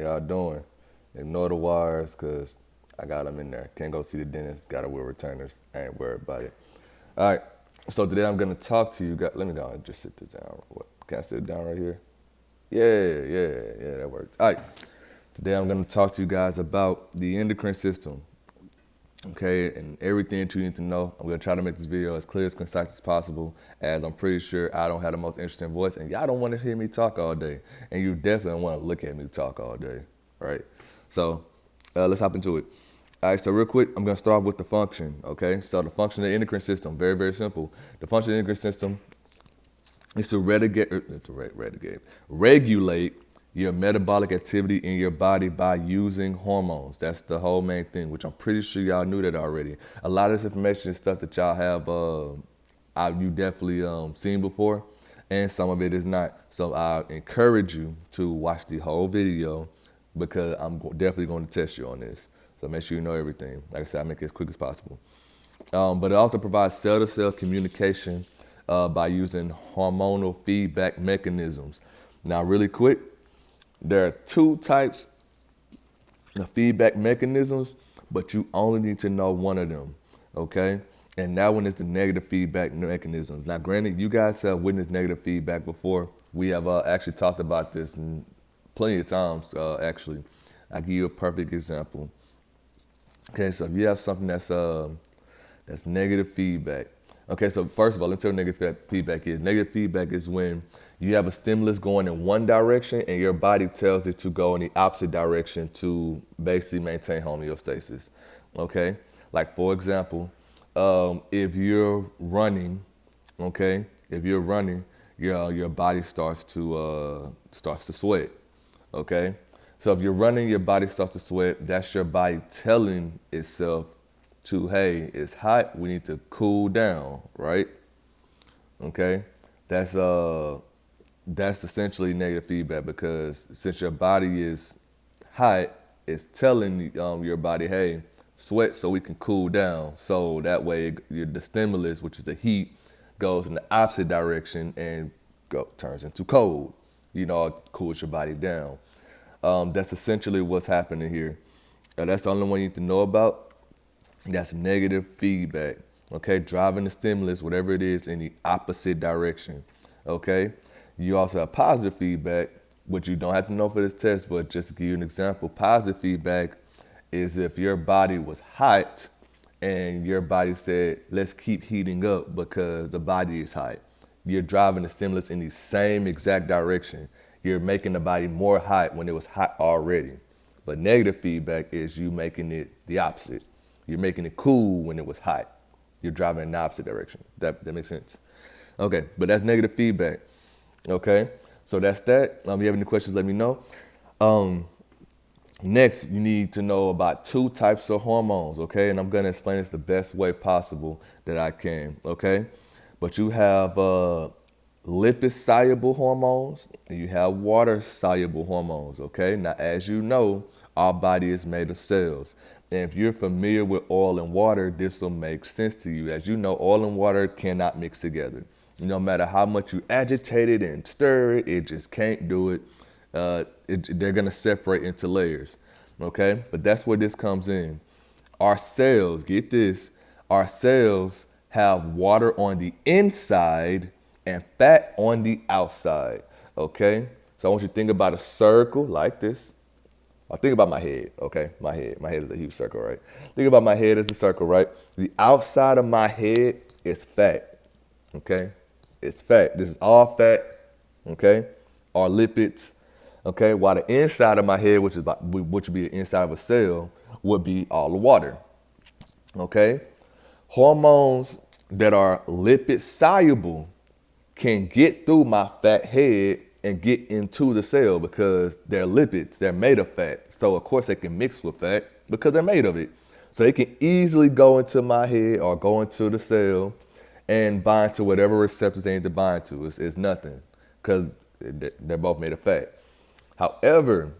y'all doing? Ignore the wires because I got them in there. Can't go see the dentist. Got to wear returners. I ain't worried about it. All right. So today I'm going to talk to you guys. Let me go and just sit this down. What? Can I sit down right here? Yeah, that works. All right. Today I'm going to talk to you guys about the endocrine system. Okay, and everything that you need to know. I'm gonna try to make this video as clear, as concise as possible, as I'm pretty sure I don't have the most interesting voice, and y'all don't want to hear me talk all day, and you definitely don't want to look at me talk all day, right? So let's hop into it. All right, so real quick, I'm gonna start off with the function. Okay, so the function of the endocrine system, very, very simple. The function of the endocrine system is to regulate your metabolic activity in your body by using hormones. That's the whole main thing, which I'm pretty sure y'all knew that already. A lot of this information is stuff that y'all have you definitely seen before, and some of it is not. So I encourage you to watch the whole video because I'm definitely going to test you on this. So make sure you know everything. Like I said, I make it as quick as possible. But it also provides cell-to-cell communication by using hormonal feedback mechanisms. Now, really quick, there are two types of feedback mechanisms, but you only need to know one of them, okay? And that one is the negative feedback mechanism. Now, granted, you guys have witnessed negative feedback before. We have actually talked about this plenty of times, actually. I'll give you a perfect example. Okay, so if you have something that's negative feedback. Okay, so first of all, let's tell you what negative feedback is. Negative feedback is when you have a stimulus going in one direction and your body tells it to go in the opposite direction to basically maintain homeostasis. Okay, like for example, if you're running, okay, your body starts to sweat. Okay, so if you're running, your body starts to sweat. That's your body telling itself to, hey, it's hot, we need to cool down, right? Okay, that's essentially negative feedback because since your body is hot, it's telling your body, hey, sweat so we can cool down. So that way, the stimulus, which is the heat, goes in the opposite direction and turns into cold. You know, it cools your body down. That's essentially what's happening here. That's the only one you need to know about. That's negative feedback, okay? Driving the stimulus, whatever it is, in the opposite direction, okay? You also have positive feedback, which you don't have to know for this test, but just to give you an example, positive feedback is if your body was hot and your body said, let's keep heating up because the body is hot. You're driving the stimulus in the same exact direction. You're making the body more hot when it was hot already. But negative feedback is you making it the opposite. You're making it cool when it was hot. You're driving in the opposite direction. That makes sense. Okay, but that's negative feedback. Okay, so that's that. If you have any questions, let me know. Next, you need to know about two types of hormones, okay? And I'm going to explain this the best way possible that I can, okay? But you have lipid-soluble hormones and you have water-soluble hormones, okay? Now, as you know, our body is made of cells. And if you're familiar with oil and water, this will make sense to you. As you know, oil and water cannot mix together. No matter how much you agitate it and stir it, it just can't do it. They're going to separate into layers, okay? But that's where this comes in. Our cells, get this, our cells have water on the inside and fat on the outside, okay? So I want you to think about a circle like this. I think about my head, okay? My head is a huge circle, right? Think about my head as a circle, right? The outside of my head is fat, okay? It's fat. This is all fat, okay? Or lipids, okay? While the inside of my head, which would be the inside of a cell, would be all the water, okay? Hormones that are lipid soluble can get through my fat head and get into the cell because they're lipids, they're made of fat. So of course they can mix with fat because they're made of it. So they can easily go into my head or go into the cell and bind to whatever receptors they need to bind to. It's nothing because they're both made of fat. However,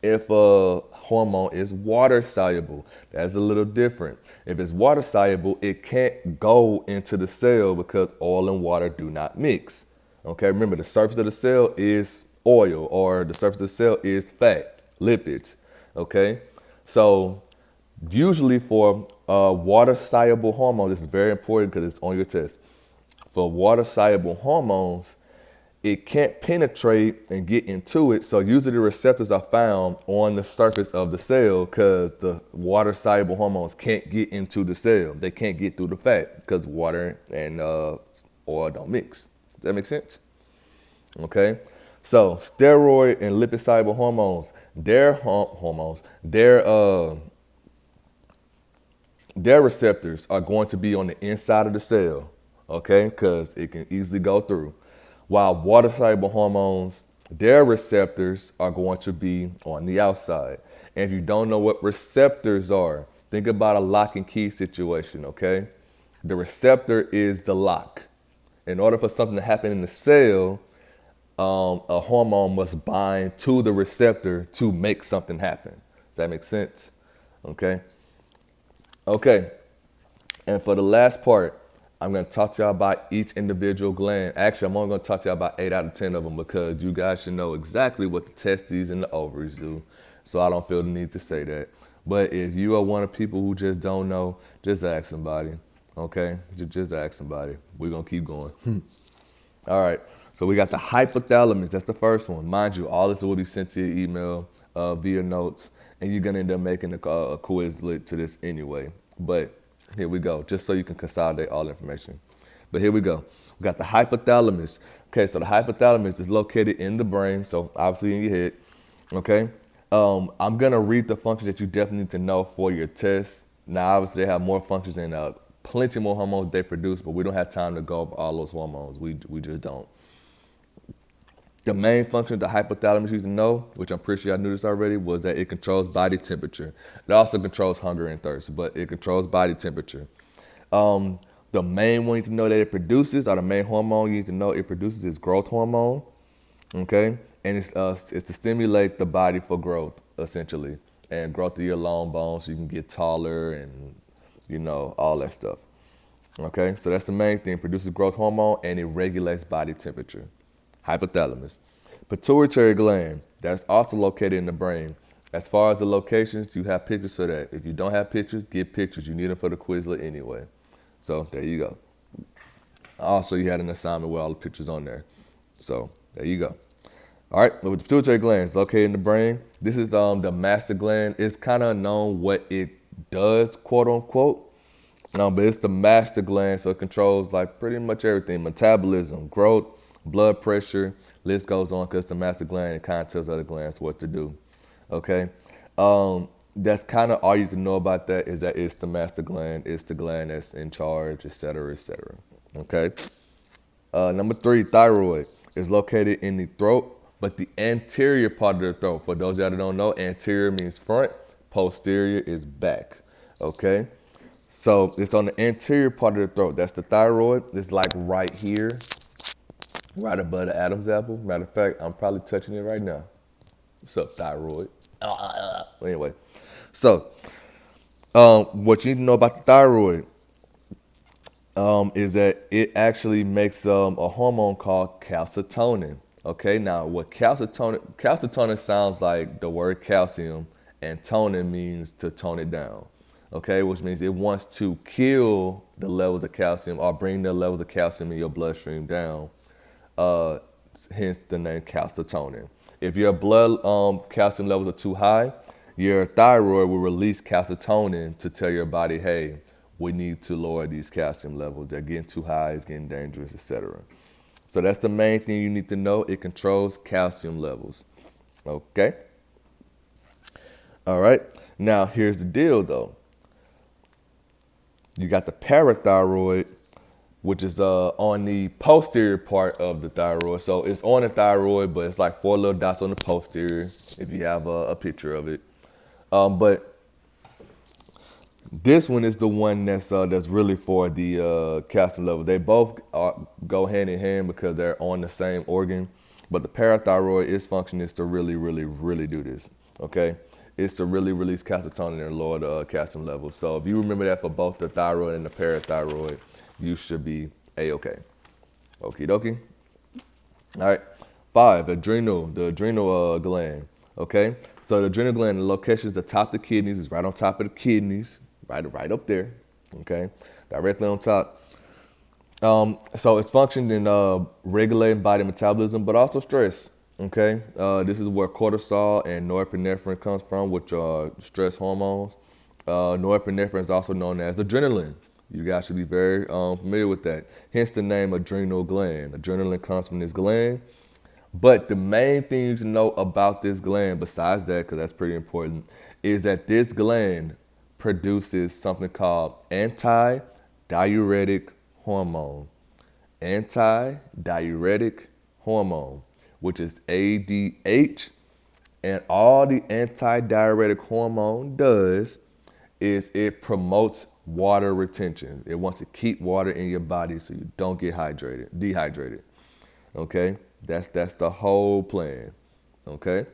if a hormone is water soluble, that's a little different. If it's water soluble, it can't go into the cell because oil and water do not mix. Okay, remember the surface of the cell is oil, or the surface of the cell is fat, lipids. Okay, so usually for water-soluble hormones, this is very important because it's on your test. For water-soluble hormones, it can't penetrate and get into it. So usually the receptors are found on the surface of the cell because the water-soluble hormones can't get into the cell. They can't get through the fat because water and oil don't mix. Does that make sense? Okay. So steroid and lipid-soluble hormones, their receptors are going to be on the inside of the cell, okay, because it can easily go through. While water-soluble hormones, their receptors are going to be on the outside. And if you don't know what receptors are, think about a lock and key situation, okay? The receptor is the lock. In order for something to happen in the cell, a hormone must bind to the receptor to make something happen. Does that make sense? Okay. Okay, and for the last part, I'm going to talk to y'all about each individual gland. Actually, I'm only going to talk to y'all about 8 out of 10 of them because you guys should know exactly what the testes and the ovaries do. So I don't feel the need to say that. But if you are one of the people who just don't know, just ask somebody, okay? Just ask somebody. We're going to keep going. All right, so we got the hypothalamus. That's the first one. Mind you, all this will be sent to your email via notes. And you're going to end up making a Quizlet to this anyway. But here we go, just so you can consolidate all the information. But here we go. We got the hypothalamus. Okay, so the hypothalamus is located in the brain, so obviously in your head. Okay, I'm going to read the functions that you definitely need to know for your test. Now, obviously, they have more functions and plenty more hormones they produce, but we don't have time to go over all those hormones. We just don't. The main function of the hypothalamus you need to know, which I'm pretty sure I knew this already, was that it controls body temperature. It also controls hunger and thirst, but it controls body temperature. The main one you need to know that it produces, or the main hormone you need to know it produces, is growth hormone. Okay, and it's to stimulate the body for growth, essentially, and growth of your long bones so you can get taller and all that stuff. Okay, so that's the main thing. It produces growth hormone and it regulates body temperature. Hypothalamus. Pituitary gland, that's also located in the brain. As far as the locations, you have pictures for that. If you don't have pictures, get pictures. You need them for the Quizlet anyway. So there you go. Also, you had an assignment with all the pictures on there. So there you go. All right, but with the pituitary gland, it's located in the brain. This is the master gland. It's kind of unknown what it does, quote unquote. But it's the master gland, so it controls like pretty much everything: metabolism, growth, blood pressure, list goes on because the master gland, it kind of tells other glands what to do. Okay, that's kind of all you need to know about that, is that it's the master gland, it's the gland that's in charge, et cetera, et cetera. Okay. Number 3, thyroid is located in the throat, but the anterior part of the throat. For those of y'all that don't know, anterior means front, posterior is back. Okay. So it's on the anterior part of the throat. That's the thyroid. It's like right here, right above the Adam's apple. Matter of fact, I'm probably touching it right now. What's up, thyroid? Anyway, so what you need to know about the thyroid is that it actually makes a hormone called calcitonin. Okay, now what calcitonin sounds like the word calcium, and tonin means to tone it down. Okay, which means it wants to kill the levels of calcium or bring the levels of calcium in your bloodstream down. Hence the name calcitonin. If your blood calcium levels are too high, your thyroid will release calcitonin to tell your body, hey, we need to lower these calcium levels. They're getting too high, it's getting dangerous, etc. So that's the main thing you need to know. It controls calcium levels. Okay? All right. Now, here's the deal, though. You got the parathyroid, which is on the posterior part of the thyroid. So it's on the thyroid, but it's like 4 little dots on the posterior, if you have a picture of it. But this one is the one that's really for the calcium level. They both go hand in hand because they're on the same organ. But the parathyroid, its function is to really, really, really do this. Okay, it's to really release calcitonin and lower the calcium levels. So if you remember that for both the thyroid and the parathyroid, you should be A-okay. Okie dokie. All right. 5, the adrenal gland. Okay, so the adrenal gland, the location is atop the kidneys, is right on top of the kidneys, right up there. Okay, directly on top. So it's functioned in regulating body metabolism, but also stress. Okay, this is where cortisol and norepinephrine comes from, which are stress hormones. Norepinephrine is also known as adrenaline. You guys should be very familiar with that. Hence the name adrenal gland. Adrenaline comes from this gland. But the main thing you need to know about this gland, besides that, because that's pretty important, is that this gland produces something called anti-diuretic hormone. Anti-diuretic hormone, which is ADH. And all the anti-diuretic hormone does is it promotes water retention. It wants to keep water in your body so you don't get dehydrated. Okay? That's the whole plan. Okay?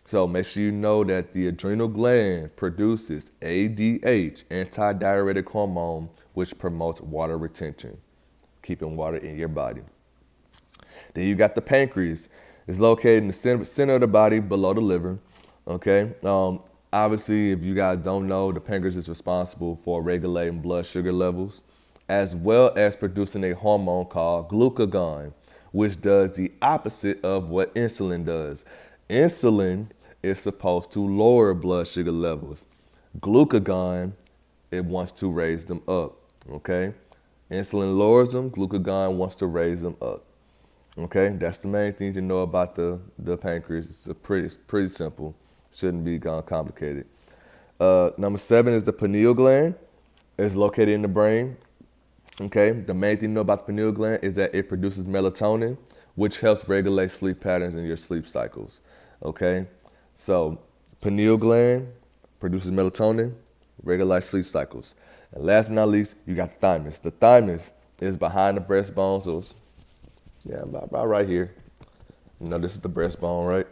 So make sure you know that the adrenal gland produces ADH, anti-diuretic hormone, which promotes water retention, keeping water in your body. Then you got the pancreas. It's located in the center of the body below the liver. Okay? Obviously, if you guys don't know, the pancreas is responsible for regulating blood sugar levels, as well as producing a hormone called glucagon, which does the opposite of what insulin does. Insulin is supposed to lower blood sugar levels. Glucagon, it wants to raise them up. Okay? Insulin lowers them, glucagon wants to raise them up. Okay, that's the main thing to know about the pancreas. It's pretty simple. Shouldn't be complicated. Number 7 is the pineal gland. It's located in the brain. Okay, the main thing to know about the pineal gland is that it produces melatonin, which helps regulate sleep patterns in your sleep cycles. Okay, so pineal gland produces melatonin, regulates sleep cycles. And last but not least, you got the thymus. The thymus is behind the breastbone, so it's about right here. You know, this is the breastbone, right?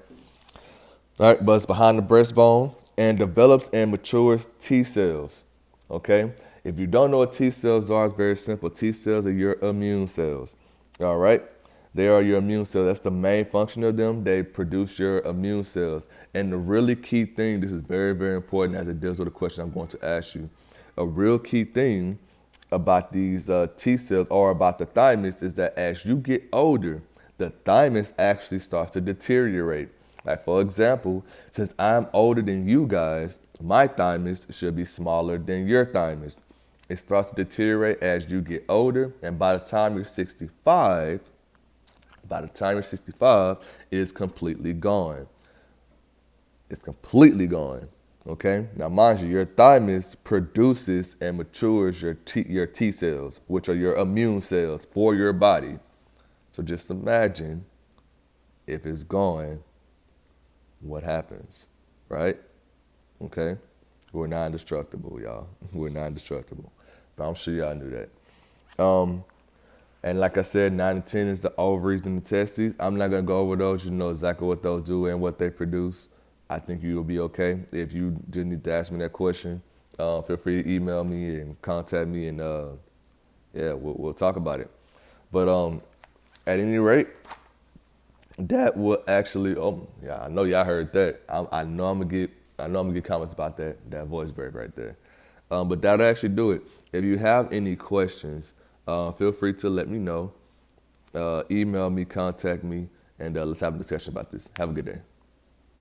All right, but it's behind the breastbone and develops and matures T cells. Okay? If you don't know what T cells are, it's very simple. T cells are your immune cells. All right? They are your immune cells. That's the main function of them. They produce your immune cells. And the really key thing, this is very, very important as it deals with the question I'm going to ask you. A real key thing about these T cells or about the thymus is that as you get older, the thymus actually starts to deteriorate. Like, for example, since I'm older than you guys, my thymus should be smaller than your thymus. It starts to deteriorate as you get older, and by the time you're 65, it is completely gone. It's completely gone. Okay? Now, mind you, your thymus produces and matures your T cells, which are your immune cells for your body. So just imagine if it's gone, what happens, right? Okay? We're non-destructible, y'all. We're non-destructible. But I'm sure y'all knew that. And like I said, 9 and 10 is the ovaries and the testes. I'm not going to go over those. You know exactly what those do and what they produce. I think you'll be okay. If you just need to ask me that question, feel free to email me and contact me, and we'll talk about it. But at any rate, that will actually. Oh yeah, I know y'all heard that. I know I'm gonna get comments about that voice break right there. But that'll actually do it. If you have any questions, feel free to let me know. Email me, contact me, and let's have a discussion about this. Have a good day.